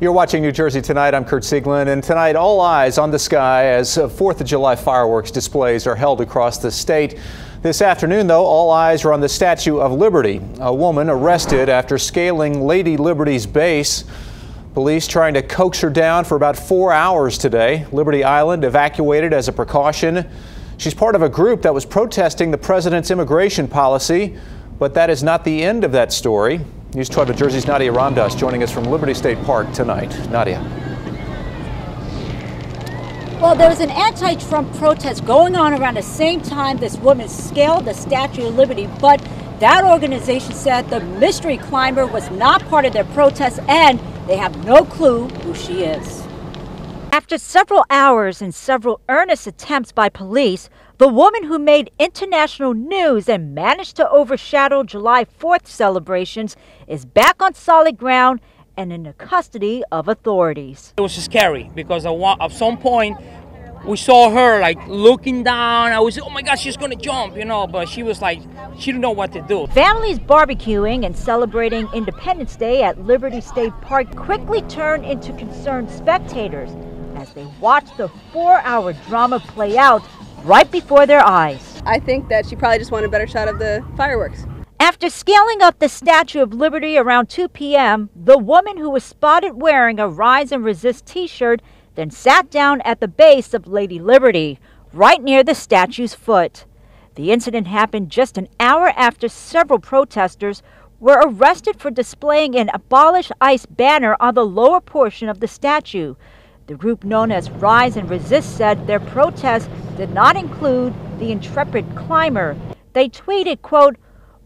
You're watching New Jersey Tonight. I'm Kurt Sieglin, and tonight all eyes on the sky as 4th of July fireworks displays are held across the state. This afternoon, though, all eyes are on the Statue of Liberty, a woman arrested after scaling Lady Liberty's base. Police trying to coax her down for about 4 hours today. Liberty Island evacuated as a precaution. She's part of a group that was protesting the president's immigration policy, but that is not the end of that story. News 12 New Jersey's Nadia Ramdas joining us from Liberty State Park tonight. Nadia. Well, there was an anti-Trump protest going on around the same time this woman scaled the Statue of Liberty, but that organization said the mystery climber was not part of their protest and they have no clue who she is. After several hours and several earnest attempts by police, the woman who made international news and managed to overshadow July 4th celebrations is back on solid ground and in the custody of authorities. It was scary because at some point we saw her like looking down. I was, oh my God, she's gonna jump, you know, but she was like, she didn't know what to do. Families barbecuing and celebrating Independence Day at Liberty State Park quickly turned into concerned spectators as they watched the 4-hour drama play out right before their eyes. I think that she probably just wanted a better shot of the fireworks. After scaling up the Statue of Liberty around 2 p.m., the woman who was spotted wearing a Rise and Resist t-shirt then sat down at the base of Lady Liberty, right near the statue's foot. The incident happened just an hour after several protesters were arrested for displaying an Abolish ICE banner on the lower portion of the statue. The group known as Rise and Resist said their protest did not include the intrepid climber. They tweeted, quote,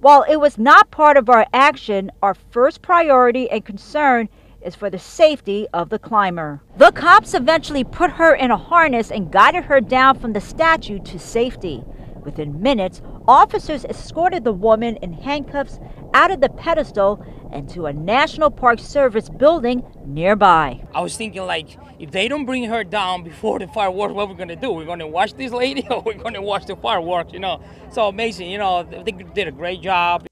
"While it was not part of our action, our first priority and concern is for the safety of the climber." The cops eventually put her in a harness and guided her down from the statue to safety. Within minutes, officers escorted the woman in handcuffs out of the pedestal and to a National Park Service building nearby. I was thinking, like, if they don't bring her down before the fireworks, what we're gonna do? We're gonna watch this lady or we're gonna watch the fireworks, you know? So amazing, you know, they did a great job.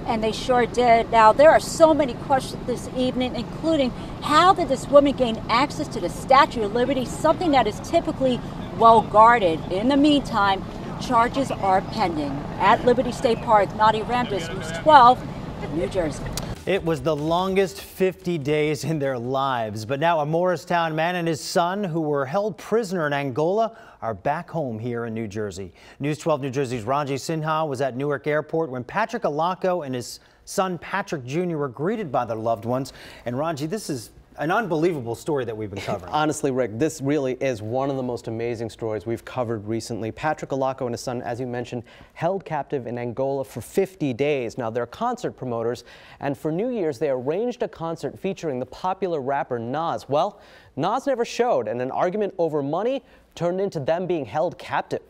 And they sure did. Now, there are so many questions this evening, including how did this woman gain access to the Statue of Liberty, something that is typically well guarded. In the meantime, charges are pending. At Liberty State Park, Nadia Ramdas, News 12, New Jersey. It was the longest 50 days in their lives, but now a Morristown man and his son who were held prisoner in Angola are back home here in New Jersey. News 12 New Jersey's Ranji Sinha was at Newark Airport when Patrick Alako and his son Patrick Jr. were greeted by their loved ones. And Ranji, this is an unbelievable story that we've been covering. Honestly, Rick, this really is one of the most amazing stories we've covered recently. Patrick Alako and his son, as you mentioned, held captive in Angola for 50 days. Now, they're concert promoters, and for New Year's, they arranged a concert featuring the popular rapper Nas. Well, Nas never showed, and an argument over money turned into them being held captive.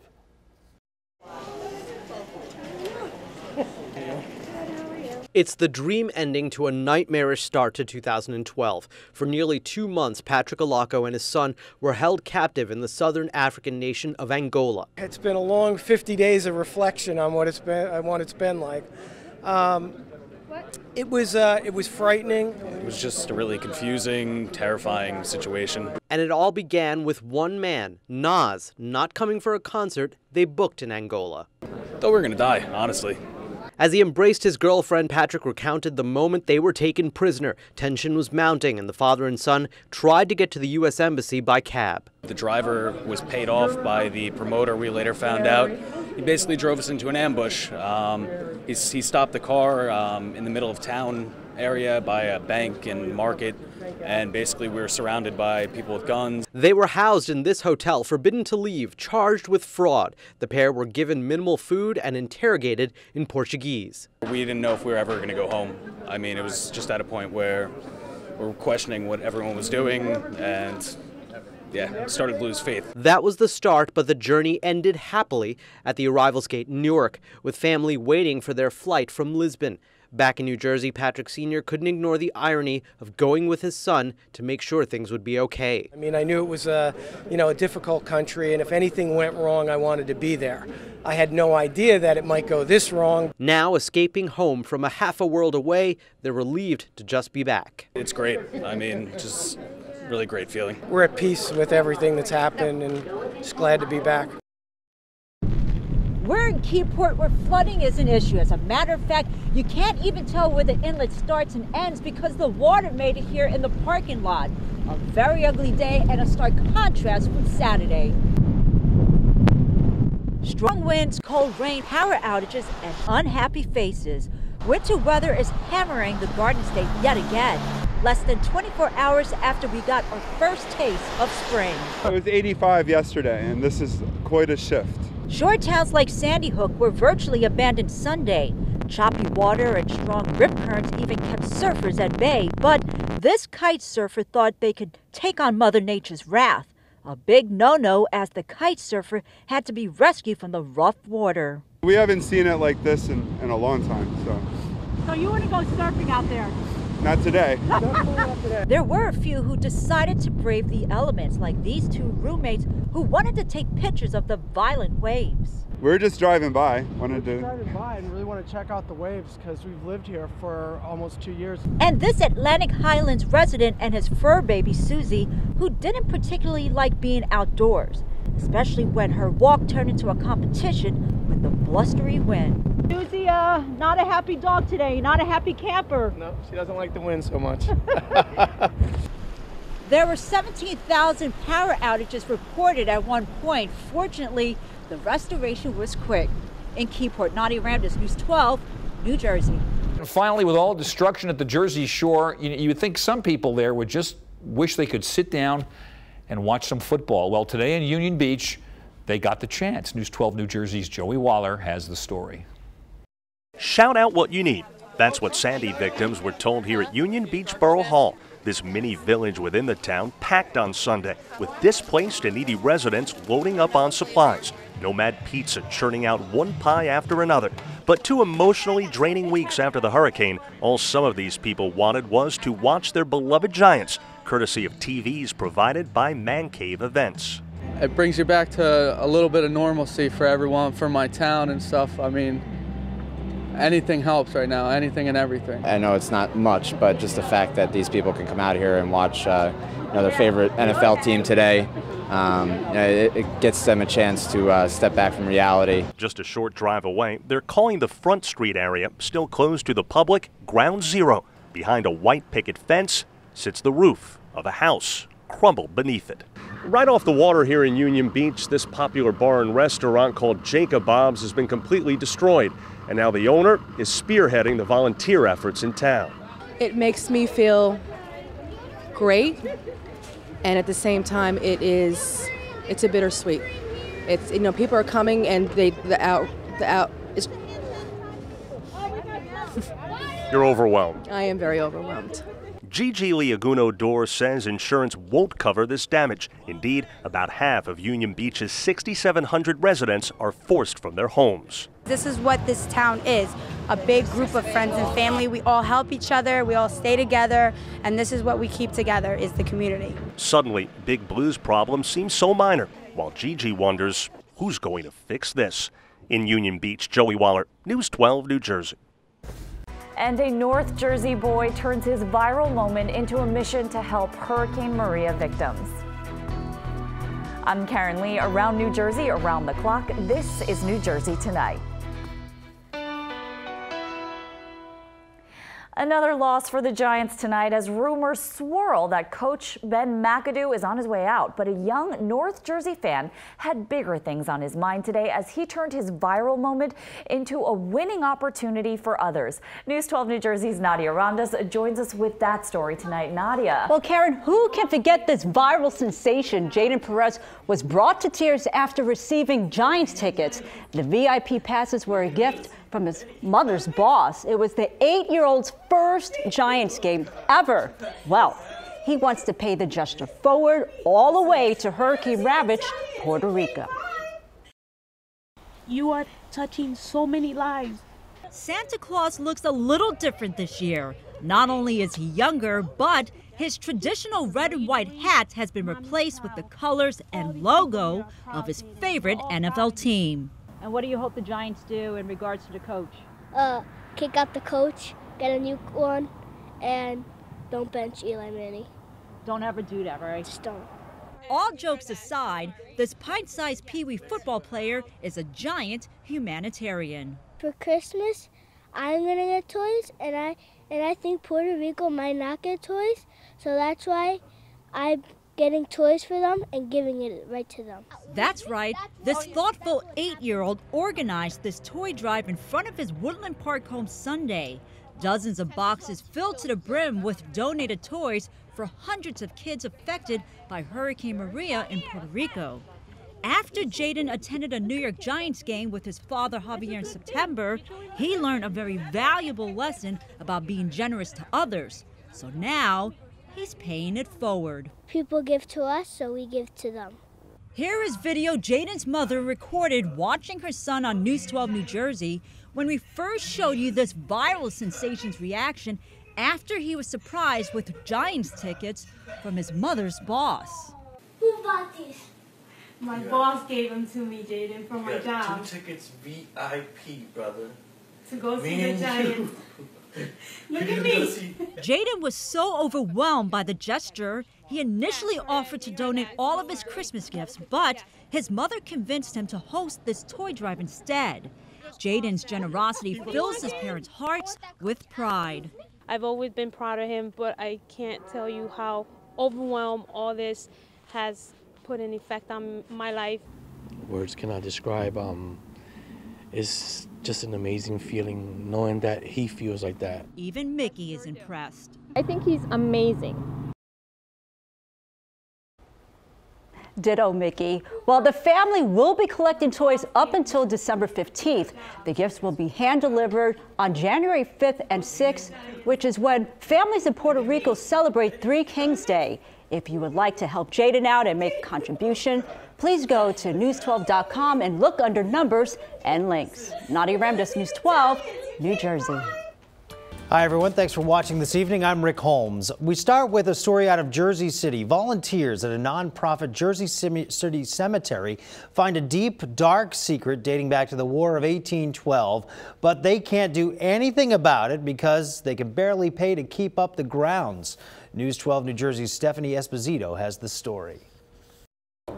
It's the dream ending to a nightmarish start to 2012. For nearly 2 months, Patrick Alako and his son were held captive in the southern African nation of Angola. It's been a long 50 days of reflection on what it's been like. It was frightening. It was just a really confusing, terrifying situation. And it all began with one man, Nas, not coming for a concert they booked in Angola. Thought we were gonna die, honestly. As he embraced his girlfriend, Patrick recounted the moment they were taken prisoner. Tension was mounting, and the father and son tried to get to the U.S. Embassy by cab. The driver was paid off by the promoter, we later found out. He basically drove us into an ambush. He stopped the car in the middle of town area by a bank and market, and basically we were surrounded by people with guns. They were housed in this hotel, forbidden to leave, charged with fraud. The pair were given minimal food and interrogated in Portuguese. We didn't know if we were ever going to go home. I mean, it was just at a point where we were questioning what everyone was doing, and yeah, started to lose faith. That was the start, but the journey ended happily at the arrivals gate in Newark, with family waiting for their flight from Lisbon. Back in New Jersey, Patrick Sr. couldn't ignore the irony of going with his son to make sure things would be okay. I mean, I knew it was a difficult country, and if anything went wrong, I wanted to be there. I had no idea that it might go this wrong. Now, escaping home from a half a world away, they're relieved to just be back. It's great. I mean, just really great feeling. We're at peace with everything that's happened and just glad to be back. We're in Keyport where flooding is an issue. As a matter of fact, you can't even tell where the inlet starts and ends because the water made it here in the parking lot. A very ugly day and a stark contrast from Saturday. Strong winds, cold rain, power outages, and unhappy faces. Winter weather is hammering the Garden State yet again. Less than 24 hours after we got our first taste of spring. It was 85 yesterday, and this is quite a shift. Shore towns like Sandy Hook were virtually abandoned Sunday. Choppy water and strong rip currents even kept surfers at bay, but this kite surfer thought they could take on Mother Nature's wrath. A big no-no as the kite surfer had to be rescued from the rough water. We haven't seen it like this in a long time, so. So you want to go surfing out there? Not today. There were a few who decided to brave the elements, like these two roommates who wanted to take pictures of the violent waves. We were just driving by. Driving by and really want to check out the waves because we've lived here for almost 2 years. And this Atlantic Highlands resident and his fur baby Susie, who didn't particularly like being outdoors, especially when her walk turned into a competition with the blustery wind. Susie, not a happy dog today, not a happy camper. No, she doesn't like the wind so much. There were 17,000 power outages reported at one point. Fortunately, the restoration was quick. In Keyport, Nadia Ramdas, News 12, New Jersey. And finally, with all destruction at the Jersey Shore, you would think some people there would just wish they could sit down and watch some football. Well, today in Union Beach, they got the chance. News 12 New Jersey's Joey Waller has the story. Shout out what you need. That's what Sandy victims were told here at Union Beach Borough Hall. This mini village within the town packed on Sunday with displaced and needy residents loading up on supplies. Nomad Pizza churning out one pie after another. But 2 emotionally draining weeks after the hurricane, all some of these people wanted was to watch their beloved Giants, courtesy of TVs provided by Man Cave Events. It brings you back to a little bit of normalcy for everyone, for my town and stuff. I mean, anything helps right now, anything and everything. I know it's not much, but just the fact that these people can come out here and watch their favorite NFL team today, it gets them a chance to step back from reality. Just a short drive away, they're calling the Front Street area, still closed to the public, Ground Zero. Behind a white picket fence sits the roof of a house, crumbled beneath it. Right off the water here in Union Beach, this popular bar and restaurant called Jacob Bob's has been completely destroyed. And now the owner is spearheading the volunteer efforts in town. It makes me feel great, and at the same time, it's a bittersweet. It's, people are coming and You're overwhelmed. I am very overwhelmed. Gigi Liaguno-Dor says insurance won't cover this damage. Indeed, about half of Union Beach's 6,700 residents are forced from their homes. This is what this town is, a big group of friends and family. We all help each other, we all stay together, and this is what we keep together, is the community. Suddenly, Big Blue's problem seems so minor, while Gigi wonders, who's going to fix this? In Union Beach, Joey Waller, News 12, New Jersey. And a North Jersey boy turns his viral moment into a mission to help Hurricane Maria victims. I'm Karen Lee, around New Jersey, around the clock. This is New Jersey Tonight. Another loss for the Giants tonight as rumors swirl that coach Ben McAdoo is on his way out. But a young North Jersey fan had bigger things on his mind today as he turned his viral moment into a winning opportunity for others. News 12 New Jersey's Nadia Ramdas joins us with that story tonight. Nadia. Well, Karen, who can forget this viral sensation? Jaden Perez was brought to tears after receiving Giants tickets. The VIP passes were a gift from his mother's boss. It was the 8-year-old's first Giants game ever. Well, he wants to pay the gesture forward all the way to hurricane-ravaged Puerto Rico. You are touching so many lives. Santa Claus looks a little different this year. Not only is he younger, but his traditional red and white hat has been replaced with the colors and logo of his favorite NFL team. And what do you hope the Giants do in regards to the coach? Kick out the coach, get a new one, and don't bench Eli Manning. Don't ever do that, right? Just don't. All jokes aside, this pint-sized Pee-wee football player is a giant humanitarian. For Christmas, I'm gonna get toys, and I think Puerto Rico might not get toys, so that's why I'm getting toys for them and giving it right to them. That's right. This thoughtful 8-year-old organized this toy drive in front of his Woodland Park home Sunday. Dozens of boxes filled to the brim with donated toys for hundreds of kids affected by Hurricane Maria in Puerto Rico. After Jaden attended a New York Giants game with his father Javier in September, he learned a very valuable lesson about being generous to others. So now, he's paying it forward. People give to us, so we give to them. Here is video Jaden's mother recorded watching her son on News 12 New Jersey when we first showed you this viral sensation's reaction after he was surprised with Giants tickets from his mother's boss. Who bought these? My boss gave them to me, Jaden, from my job. 2 tickets VIP, brother. To go see the Giants. Look at me. Jaden was so overwhelmed by the gesture, he initially offered to donate all of his Christmas gifts, but his mother convinced him to host this toy drive instead. Jaden's generosity fills his parents' hearts with pride. I've always been proud of him, but I can't tell you how overwhelmed all this has put an effect on my life. Words cannot describe. It's just an amazing feeling knowing that he feels like that. Even Mickey is impressed. I think he's amazing. Ditto, Mickey. Well, the family will be collecting toys up until December 15th. The gifts will be hand-delivered on January 5th and 6th, which is when families in Puerto Rico celebrate Three Kings Day. If you would like to help Jaden out and make a contribution, please go to news12.com and look under numbers and links. Nadia Ramdas, News 12, New Jersey. Hi, everyone. Thanks for watching this evening. I'm Rick Holmes. We start with a story out of Jersey City. Volunteers at a nonprofit Jersey City cemetery find a deep, dark secret dating back to the War of 1812, but they can't do anything about it because they can barely pay to keep up the grounds. News 12 New Jersey's Stephanie Esposito has the story.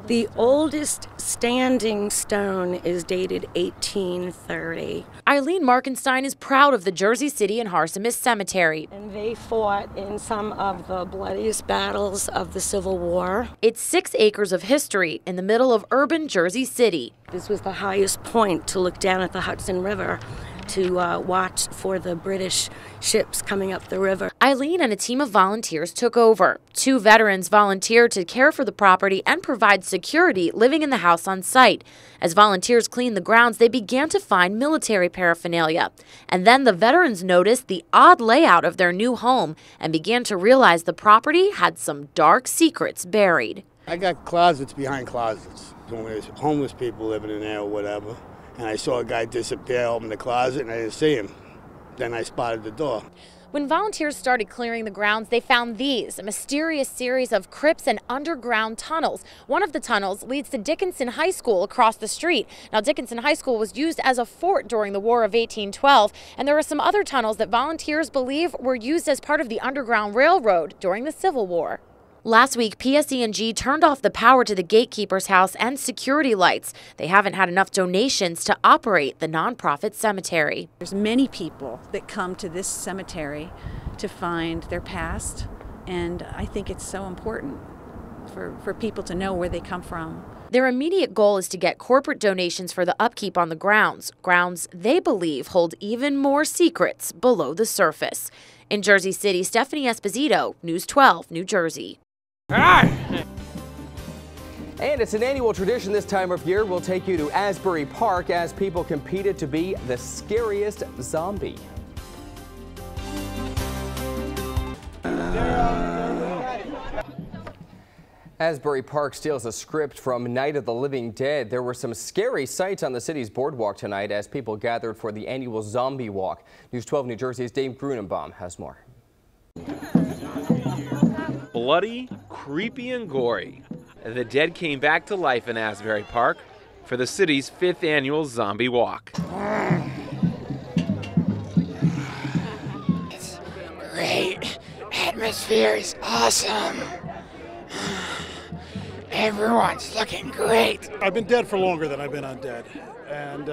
The oldest standing stone is dated 1830. Eileen Markenstein is proud of the Jersey City and Harsimus Cemetery. And they fought in some of the bloodiest battles of the Civil War. It's 6 acres of history in the middle of urban Jersey City. This was the highest point to look down at the Hudson River to watch for the British ships coming up the river. Eileen and a team of volunteers took over. 2 veterans volunteered to care for the property and provide security living in the house on site. As volunteers cleaned the grounds, they began to find military paraphernalia. And then the veterans noticed the odd layout of their new home and began to realize the property had some dark secrets buried. I got closets behind closets. When there's homeless people living in there or whatever. And I saw a guy disappear, open the closet, and I didn't see him. Then I spotted the door. When volunteers started clearing the grounds, they found these, a mysterious series of crypts and underground tunnels. One of the tunnels leads to Dickinson High School across the street. Now, Dickinson High School was used as a fort during the War of 1812, and there are some other tunnels that volunteers believe were used as part of the Underground Railroad during the Civil War. Last week, PSE&G turned off the power to the gatekeeper's house and security lights. They haven't had enough donations to operate the nonprofit cemetery. There's many people that come to this cemetery to find their past, and I think it's so important for people to know where they come from. Their immediate goal is to get corporate donations for the upkeep on the grounds they believe hold even more secrets below the surface. In Jersey City, Stephanie Esposito, News 12, New Jersey. And it's an annual tradition this time of year. We'll take you to Asbury Park as people competed to be the scariest zombie. Asbury Park steals a script from Night of the Living Dead. There were some scary sights on the city's boardwalk tonight as people gathered for the annual zombie walk. News 12 New Jersey's Dave Grunenbaum has more. Bloody, creepy, and gory. The dead came back to life in Asbury Park for the city's 5th annual zombie walk. It's great. Atmosphere is awesome. Everyone's looking great. I've been dead for longer than I've been undead, and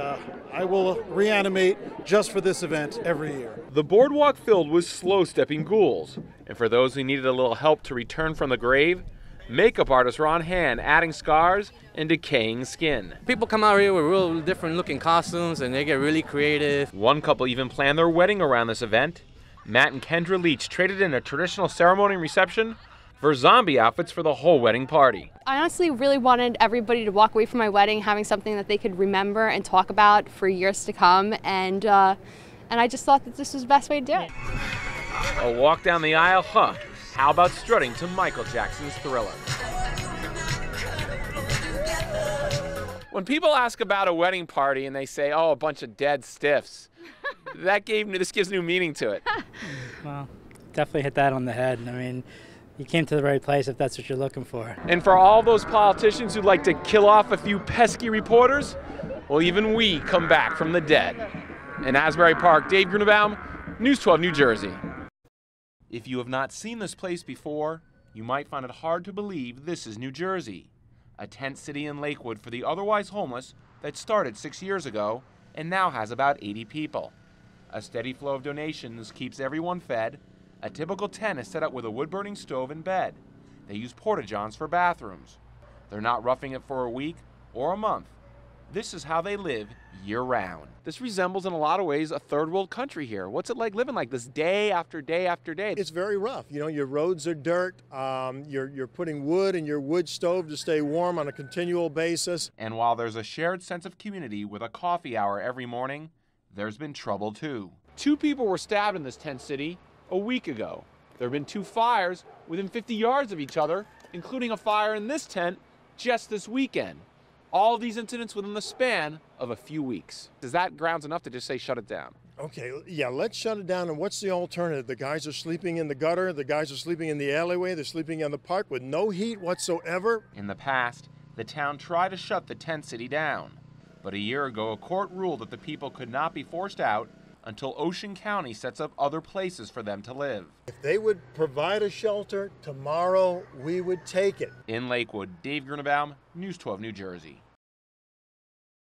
I will reanimate just for this event every year. The boardwalk filled with slow-stepping ghouls, and for those who needed a little help to return from the grave, makeup artists were on hand, adding scars and decaying skin. People come out here with real different looking costumes and they get really creative. One couple even planned their wedding around this event. Matt and Kendra Leach traded in a traditional ceremony and reception for zombie outfits for the whole wedding party. I honestly really wanted everybody to walk away from my wedding having something that they could remember and talk about for years to come, and I just thought that this was the best way to do it. A walk down the aisle, huh? How about strutting to Michael Jackson's Thriller? When people ask about a wedding party and they say, oh, a bunch of dead stiffs, this gives new meaning to it. Well, definitely hit that on the head. I mean, you came to the right place if that's what you're looking for. And for all those politicians who like to kill off a few pesky reporters, well, even we come back from the dead. In Asbury Park, Dave Grunenbaum, News 12 New Jersey. If you have not seen this place before, you might find it hard to believe this is New Jersey, a tent city in Lakewood for the otherwise homeless that started 6 years ago and now has about 80 people. A steady flow of donations keeps everyone fed. A typical tent is set up with a wood-burning stove and bed. They use porta-johns for bathrooms. They're not roughing it for a week or a month. This is how they live year-round. This resembles in a lot of ways a third world country here. What's it like living like this day after day after day? It's very rough. You know, your roads are dirt. You're putting wood in your wood stove to stay warm on a continual basis. And while there's a shared sense of community with a coffee hour every morning, there's been trouble too. 2 people were stabbed in this tent city a week ago. There have been 2 fires within 50 yards of each other, including a fire in this tent just this weekend. All of these incidents within the span of a few weeks. Is that grounds enough to just say shut it down? Okay, yeah, let's shut it down. And what's the alternative? The guys are sleeping in the gutter, the guys are sleeping in the alleyway, they're sleeping in the park with no heat whatsoever. In the past, the town tried to shut the tent city down. But a year ago, a court ruled that the people could not be forced out until Ocean County sets up other places for them to live. If they would provide a shelter tomorrow, we would take it. In Lakewood, Dave Grunenbaum, News 12 New Jersey.